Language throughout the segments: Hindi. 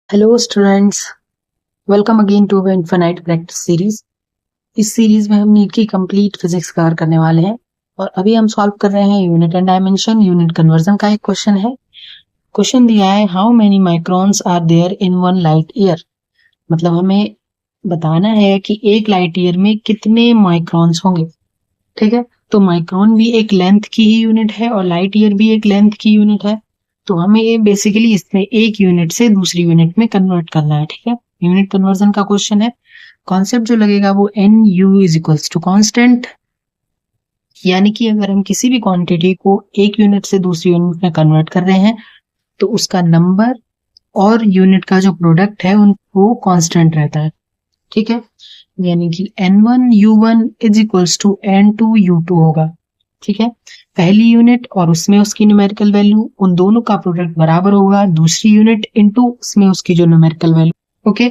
Hello students, welcome again to infinite practice series. इस सीरीज में हम नीट की कंप्लीट फिजिक्स कवर करने वाले हैं और अभी हम सॉल्व कर रहे हैं unit and dimension unit conversion का एक क्वेश्चन है। क्वेश्चन दिया है how many microns are there in one light year. मतलब हमें बताना है कि एक लाइट ईयर में कितने माइक्रोन्स होंगे। ठीक है, तो माइक्रोन भी एक लेंथ की ही यूनिट है और लाइट ईयर भी एक लेंथ की यूनिट है। तो हमें ये बेसिकली इसमें एक यूनिट से दूसरी यूनिट में कन्वर्ट करना है। ठीक है, यूनिट कन्वर्जन का क्वेश्चन है। कॉन्सेप्ट जो लगेगा वो n u is equals to constant, यानी कि अगर हम किसी भी क्वांटिटी को एक यूनिट से दूसरी यूनिट में कन्वर्ट कर रहे हैं तो उसका नंबर और यूनिट का जो प्रोडक्ट है वो कांस्टेंट रहता है। ठीक है, यानी कि n1 u1 is equals to n2 u2 होगा। ठीक है, पहली यूनिट और उसमें उसकी न्यूमेरिकल वैल्यू, उन दोनों का प्रोडक्ट बराबर होगा दूसरी यूनिट इनटू उसमें उसकी जो numerical value. Okay,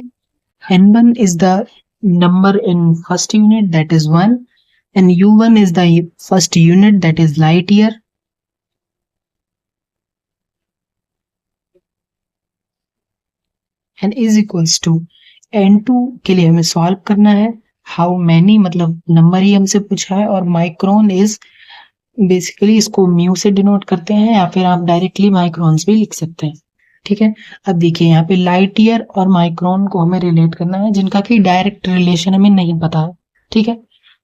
n1 is the number in first unit that is 1 and u1 is the first unit that is light year and is equals to n2 के लिए हमें सॉल्व करना है। हाउ मैनी मतलब नंबर ही हमसे पूछा है और माइक्रोन इज बेसिकली इसको म्यू से डिनोट करते हैं या फिर आप डायरेक्टली माइक्रोन्स भी लिख सकते हैं। ठीक है, अब देखिए यहाँ पे लाइट ईयर और माइक्रोन को हमें रिलेट करना है जिनका कि डायरेक्ट रिलेशन हमें नहीं पता है। ठीक है,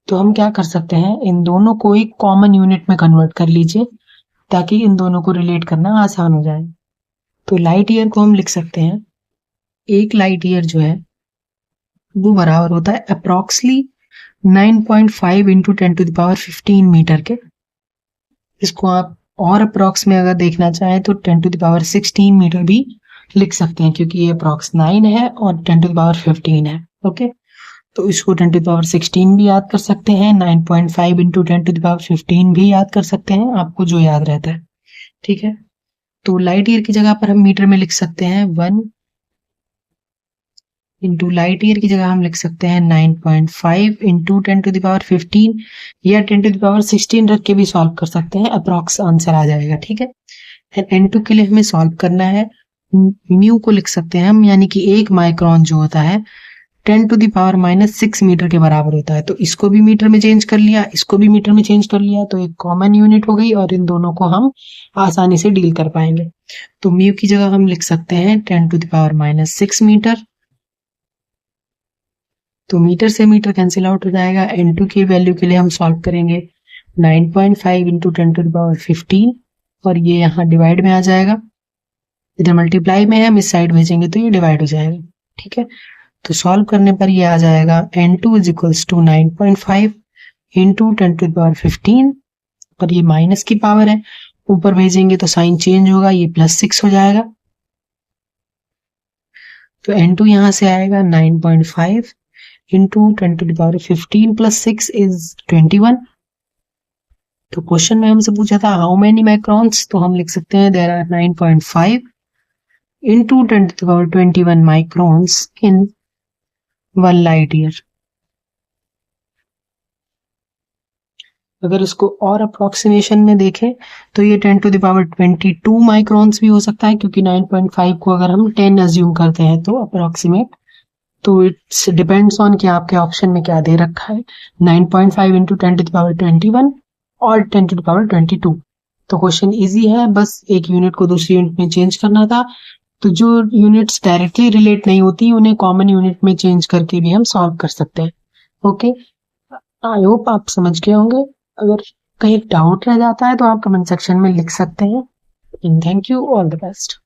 तो हम क्या कर सकते हैं, इन दोनों को एक कॉमन यूनिट में कन्वर्ट कर लीजिए ताकि इन दोनों को रिलेट करना आसान हो जाए। तो लाइट ईयर को हम लिख सकते हैं, एक लाइट ईयर जो है वो बराबर होता है अप्रोक्सली 9.5 इंटू 10⁻15 मीटर के। इसको आप और अप्रोक्स में अगर देखना चाहें तो 10⁻16 मीटर भी लिख सकते हैं क्योंकि ये अप्रोक्स 9 है और 10⁻15 है। ओके, तो इसको 10⁻16 भी याद कर सकते हैं, 9.5 इंटू 10⁻15 भी याद कर सकते हैं, आपको जो याद रहता है। ठीक है, तो लाइट ईयर की जगह पर हम मीटर में लिख सकते हैं 1 इंटू लाइट ईयर की जगह हम लिख सकते हैं 9.5 इंटू 10⁻15 या 10⁻16 रख के भी सॉल्व कर सकते हैं, अप्रॉक्स आंसर आ जाएगा। ठीक है, n2 के लिए हमें सॉल्व करना है, म्यू को लिख सकते हैं हम, यानी कि एक माइक्रोन जो होता है 10⁻⁻6 मीटर के बराबर होता है। तो इसको भी मीटर में चेंज कर लिया, इसको भी मीटर में चेंज कर लिया, तो एक कॉमन यूनिट हो गई और इन दोनों को हम आसानी से डील कर पाएंगे। तो म्यू की जगह हम लिख सकते हैं 10⁻6 मीटर, तो मीटर से मीटर कैंसिल आउट हो जाएगा। n2 की वैल्यू के लिए हम सॉल्व करेंगे 9.5 इंटू 10⁻15 और ये यहाँ डिवाइड में आ जाएगा, इधर मल्टीप्लाई में है, हम इस साइड भेजेंगे तो ये डिवाइड हो जाएगा। ठीक है, तो सॉल्व करने पर ये आ जाएगा n2 is equals to 9.5 into 10⁻15 और ये माइनस की पावर है, ऊपर भेजेंगे तो साइन चेंज होगा, ये +6 हो जाएगा। तो n2 यहाँ से आएगा 9.5 इंटू 10⁻15 प्लस 6 इज 21। तो क्वेश्चन में हमसे पूछा था हाउ मेनी माइक्रोन्स, तो हम लिख सकते हैं there are 9.5 into 10⁻21 microns in one light year. अगर इसको और अप्रोक्सीमेशन में देखें तो ये 10⁻22 माइक्रोन्स भी हो सकता है क्योंकि 9.5 को अगर हम 10 अज्यूम करते हैं तो अप्रोक्सीमेट, तो इट्स डिपेंड्स ऑन कि आपके ऑप्शन में क्या दे रखा है, 9.5 इंटू 10⁻21 और 10⁻22। तो क्वेश्चन इजी है, बस एक यूनिट को दूसरी यूनिट में चेंज करना था। तो जो यूनिट्स डायरेक्टली रिलेट नहीं होती उन्हें कॉमन यूनिट में चेंज करके भी हम सॉल्व कर सकते हैं। ओके, आई होप आप समझ गए होंगे। अगर कहीं डाउट रह जाता है तो आप कमेंट सेक्शन में लिख सकते हैं। Thank you, all the best.